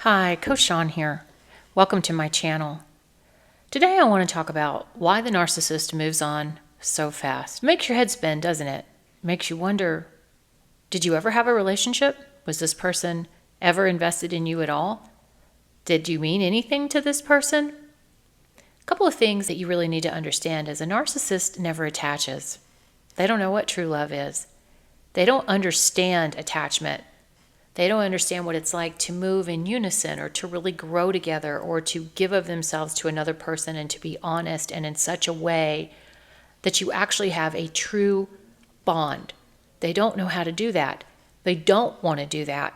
Hi, Coach Shawn here. Welcome to my channel. Today I want to talk about why the narcissist moves on so fast. Makes your head spin, doesn't it? Makes you wonder, did you ever have a relationship? Was this person ever invested in you at all? Did you mean anything to this person? A couple of things that you really need to understand is a narcissist never attaches. They don't know what true love is. They don't understand attachment. They don't understand what it's like to move in unison or to really grow together or to give of themselves to another person and to be honest and in such a way that you actually have a true bond. They don't know how to do that. They don't want to do that.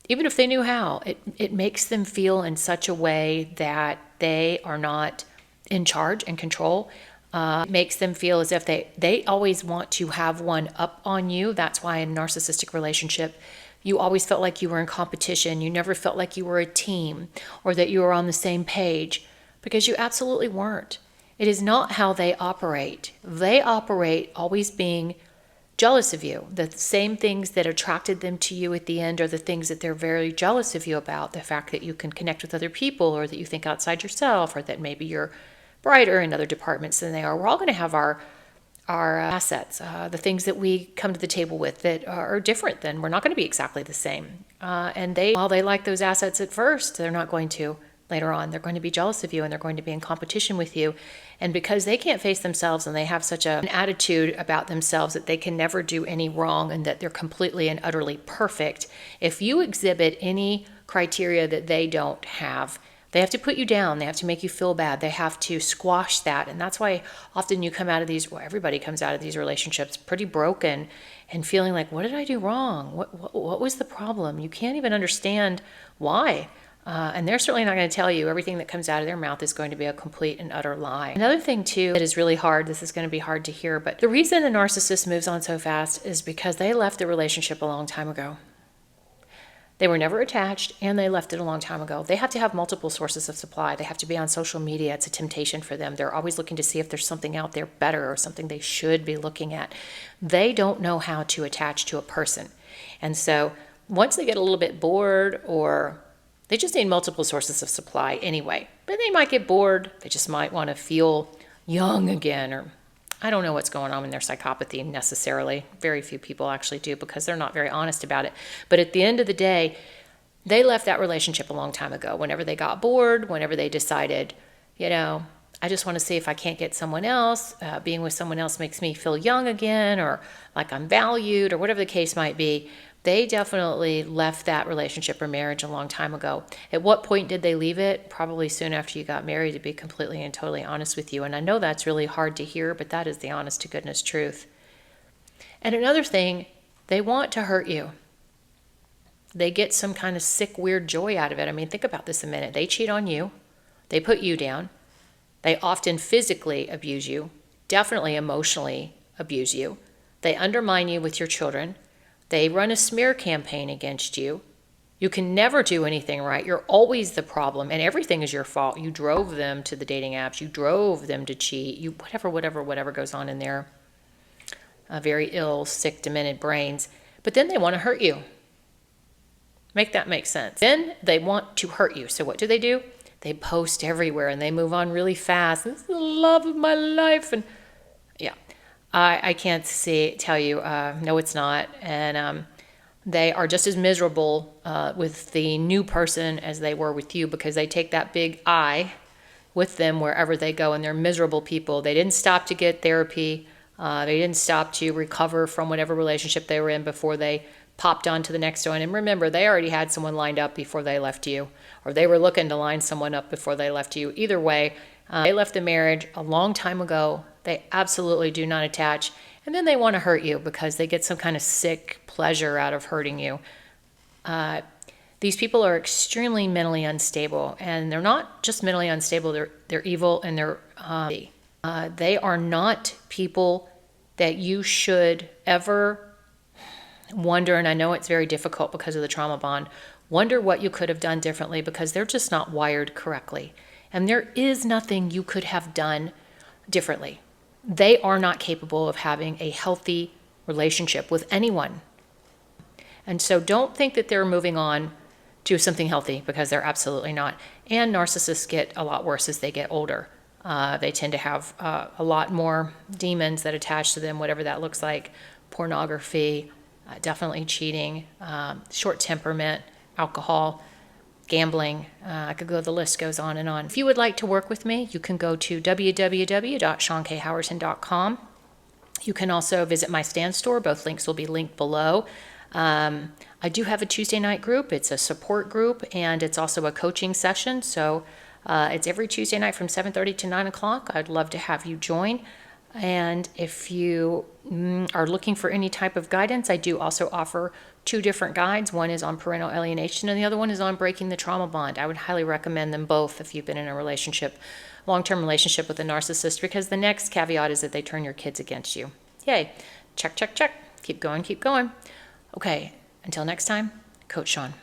Even if they knew how, it makes them feel in such a way that they are not in charge and control. It makes them feel as if they always want to have one up on you. That's why in a narcissistic relationship, you always felt like you were in competition. You never felt like you were a team or that you were on the same page, because you absolutely weren't. It is not how they operate. They operate always being jealous of you. The same things that attracted them to you at the end are the things that they're very jealous of you about. The fact that you can connect with other people, or that you think outside yourself, or that maybe you're brighter in other departments than they are. We're all going to have our assets, the things that we come to the table with that are different. Then we're not going to be exactly the same. And while they like those assets at first, they're not going to later on. They're going to be jealous of you, and they're going to be in competition with you. And because they can't face themselves, and they have such an attitude about themselves that they can never do any wrong and that they're completely and utterly perfect, if you exhibit any criteria that they don't have, they have to put you down. They have to make you feel bad. They have to squash that. And that's why often you come out of these, well, everybody comes out of these relationships pretty broken and feeling like, what did I do wrong? What was the problem? You can't even understand why. And they're certainly not going to tell you everything that comes out of their mouth is going to be a complete and utter lie. Another thing too that is really hard, this is going to be hard to hear, but the reason a narcissist moves on so fast is because they left the relationship a long time ago. They were never attached, and they left it a long time ago. They have to have multiple sources of supply. They have to be on social media. It's a temptation for them. They're always looking to see if there's something out there better or something they should be looking at. They don't know how to attach to a person. And so once they get a little bit bored, or they just need multiple sources of supply anyway, but they might get bored. They just might want to feel young again, or I don't know what's going on in their psychopathy necessarily. Very few people actually do, because they're not very honest about it. But at the end of the day, they left that relationship a long time ago. Whenever they got bored, whenever they decided, I just want to see if I can't get someone else. Being with someone else makes me feel young again, or like I'm valued, or whatever the case might be. They definitely left that relationship or marriage a long time ago. At what point did they leave it? Probably soon after you got married, to be completely and totally honest with you. And I know that's really hard to hear, but that is the honest to goodness truth. And another thing, they want to hurt you. They get some kind of sick, weird joy out of it. I mean, think about this a minute. They cheat on you. They put you down. They often physically abuse you, definitely emotionally abuse you. They undermine you with your children. They run a smear campaign against you. You can never do anything right. You're always the problem, and everything is your fault. You drove them to the dating apps. You drove them to cheat. Whatever goes on in their very ill, sick, demented brains. But then they want to hurt you. Make that make sense. Then they want to hurt you. So what do? They post everywhere, and they move on really fast. This is the love of my life. And yeah. I can't tell you, no, it's not. And they are just as miserable with the new person as they were with you, because they take that big I with them wherever they go, and they're miserable people. They didn't stop to get therapy. They didn't stop to recover from whatever relationship they were in before they popped on to the next one. And remember, they already had someone lined up before they left you, or they were looking to line someone up before they left you. Either way, they left the marriage a long time ago. They absolutely do not attach. And then they want to hurt you because they get some kind of sick pleasure out of hurting you. These people are extremely mentally unstable, and they're not just mentally unstable. They're evil, and they are not people that you should ever wonder, and I know it's very difficult because of the trauma bond, wonder what you could have done differently, because they're just not wired correctly. And there is nothing you could have done differently. They are not capable of having a healthy relationship with anyone. And so don't think that they're moving on to something healthy, because they're absolutely not. And narcissists get a lot worse as they get older. They tend to have a lot more demons that attach to them, whatever that looks like. Pornography, definitely cheating, short temperament, alcohol, gambling. I could go, the list goes on and on. If you would like to work with me, you can go to www.ShawnKHowerton.com. You can also visit my Stand store. Both links will be linked below. I do have a Tuesday night group. It's a support group, and it's also a coaching session. So it's every Tuesday night from 7:30 to 9 o'clock. I'd love to have you join. And if you are looking for any type of guidance, I do also offer 2 different guides. One is on parental alienation, and the other one is on breaking the trauma bond. I would highly recommend them both if you've been in a relationship, long-term relationship with a narcissist, because the next caveat is that they turn your kids against you. Yay. Check, check, check. Keep going, keep going. Okay, until next time, Coach Shawn.